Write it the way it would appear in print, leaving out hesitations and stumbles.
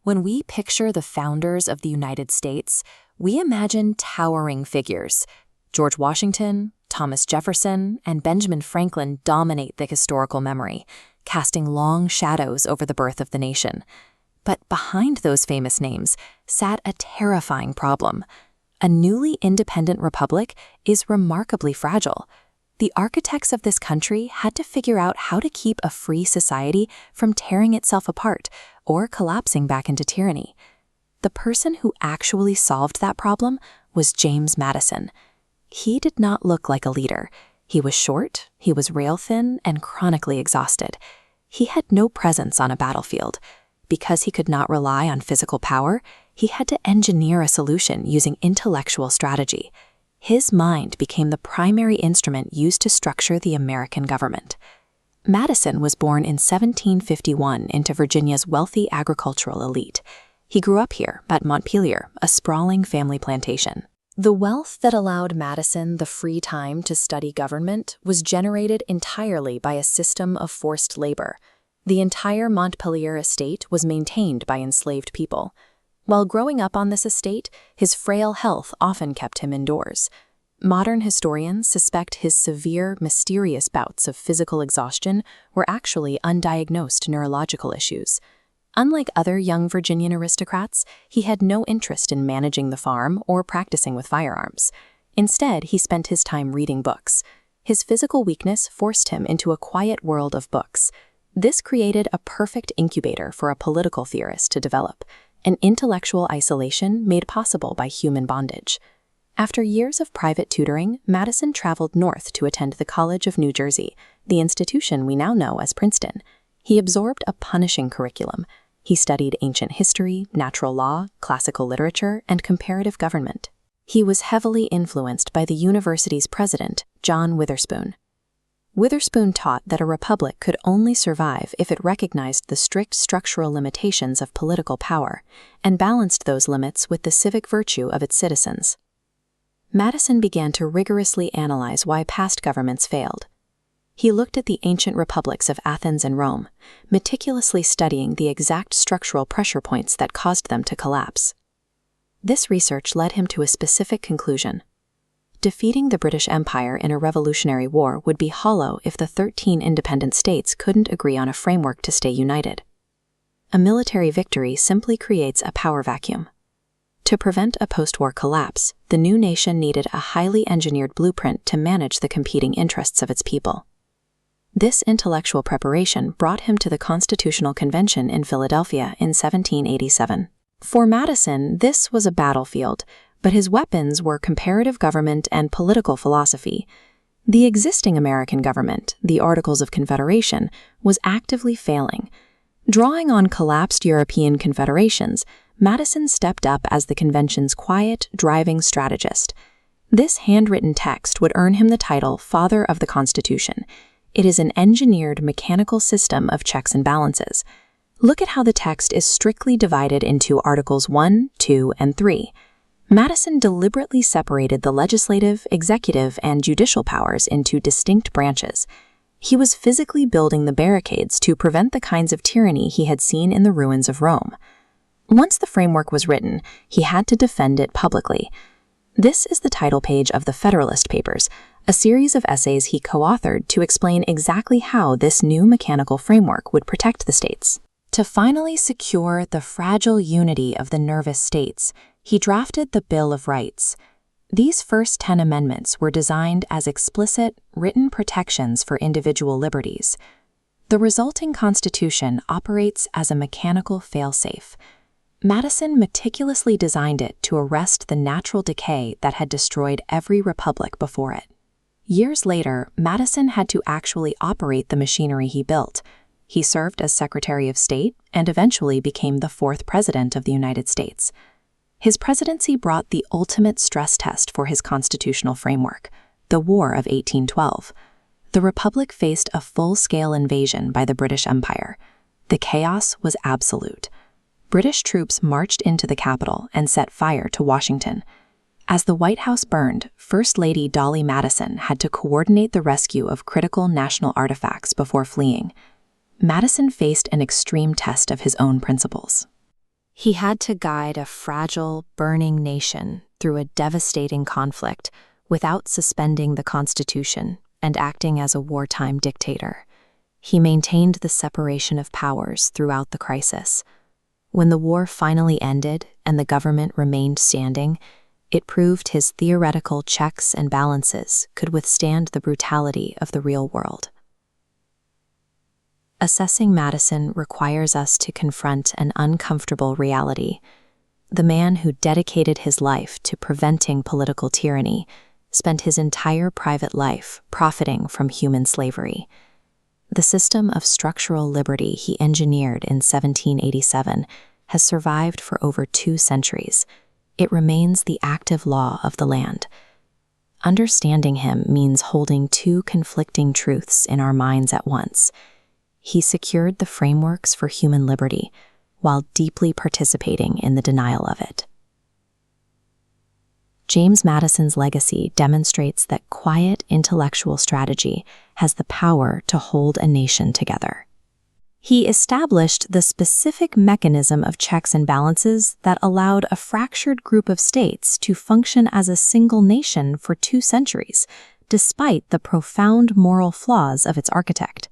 When we picture the founders of the United States, we imagine towering figures. George Washington, Thomas Jefferson, and Benjamin Franklin dominate the historical memory, casting long shadows over the birth of the nation. But behind those famous names sat a terrifying problem. A newly independent republic is remarkably fragile. The architects of this country had to figure out how to keep a free society from tearing itself apart or collapsing back into tyranny. The person who actually solved that problem was James Madison. He did not look like a leader. He was short, he was rail-thin, and chronically exhausted. He had no presence on a battlefield. Because he could not rely on physical power, he had to engineer a solution using intellectual strategy. His mind became the primary instrument used to structure the American government. Madison was born in 1751 into Virginia's wealthy agricultural elite. He grew up here at Montpelier, a sprawling family plantation. The wealth that allowed Madison the free time to study government was generated entirely by a system of forced labor. The entire Montpelier estate was maintained by enslaved people. While growing up on this estate, his frail health often kept him indoors. Modern historians suspect his severe, mysterious bouts of physical exhaustion were actually undiagnosed neurological issues. Unlike other young Virginian aristocrats, he had no interest in managing the farm or practicing with firearms. Instead, he spent his time reading books. His physical weakness forced him into a quiet world of books. This created a perfect incubator for a political theorist to develop, an intellectual isolation made possible by human bondage. After years of private tutoring, Madison traveled north to attend the College of New Jersey, the institution we now know as Princeton. He absorbed a punishing curriculum. He studied ancient history, natural law, classical literature, and comparative government. He was heavily influenced by the university's president, John Witherspoon. Witherspoon taught that a republic could only survive if it recognized the strict structural limitations of political power and balanced those limits with the civic virtue of its citizens. Madison began to rigorously analyze why past governments failed. He looked at the ancient republics of Athens and Rome, meticulously studying the exact structural pressure points that caused them to collapse. This research led him to a specific conclusion. Defeating the British Empire in a revolutionary war would be hollow if the 13 independent states couldn't agree on a framework to stay united. A military victory simply creates a power vacuum. To prevent a post-war collapse, the new nation needed a highly engineered blueprint to manage the competing interests of its people. This intellectual preparation brought him to the Constitutional Convention in Philadelphia in 1787. For Madison, this was a battlefield, but his weapons were comparative government and political philosophy. The existing American government, the Articles of Confederation, was actively failing. Drawing on collapsed European confederations, Madison stepped up as the convention's quiet, driving strategist. This handwritten text would earn him the title Father of the Constitution. It is an engineered mechanical system of checks and balances. Look at how the text is strictly divided into Articles 1, 2, and 3. Madison deliberately separated the legislative, executive, and judicial powers into distinct branches. He was physically building the barricades to prevent the kinds of tyranny he had seen in the ruins of Rome. Once the framework was written, he had to defend it publicly. This is the title page of the Federalist Papers, a series of essays he co-authored to explain exactly how this new mechanical framework would protect the states. To finally secure the fragile unity of the nervous states, he drafted the Bill of Rights. These first 10 amendments were designed as explicit, written protections for individual liberties. The resulting Constitution operates as a mechanical failsafe. Madison meticulously designed it to arrest the natural decay that had destroyed every republic before it. Years later, Madison had to actually operate the machinery he built. He served as Secretary of State and eventually became the 4th President of the United States. His presidency brought the ultimate stress test for his constitutional framework, the War of 1812. The Republic faced a full-scale invasion by the British Empire. The chaos was absolute. British troops marched into the capital and set fire to Washington. As the White House burned, First Lady Dolly Madison had to coordinate the rescue of critical national artifacts before fleeing. Madison faced an extreme test of his own principles. He had to guide a fragile, burning nation through a devastating conflict without suspending the Constitution and acting as a wartime dictator. He maintained the separation of powers throughout the crisis. When the war finally ended and the government remained standing, it proved his theoretical checks and balances could withstand the brutality of the real world. Assessing Madison requires us to confront an uncomfortable reality. The man who dedicated his life to preventing political tyranny spent his entire private life profiting from human slavery. The system of structural liberty he engineered in 1787 has survived for over 2 centuries. It remains the active law of the land. Understanding him means holding 2 conflicting truths in our minds at once. He secured the frameworks for human liberty while deeply participating in the denial of it. James Madison's legacy demonstrates that quiet intellectual strategy has the power to hold a nation together. He established the specific mechanism of checks and balances that allowed a fractured group of states to function as a single nation for 2 centuries, despite the profound moral flaws of its architect.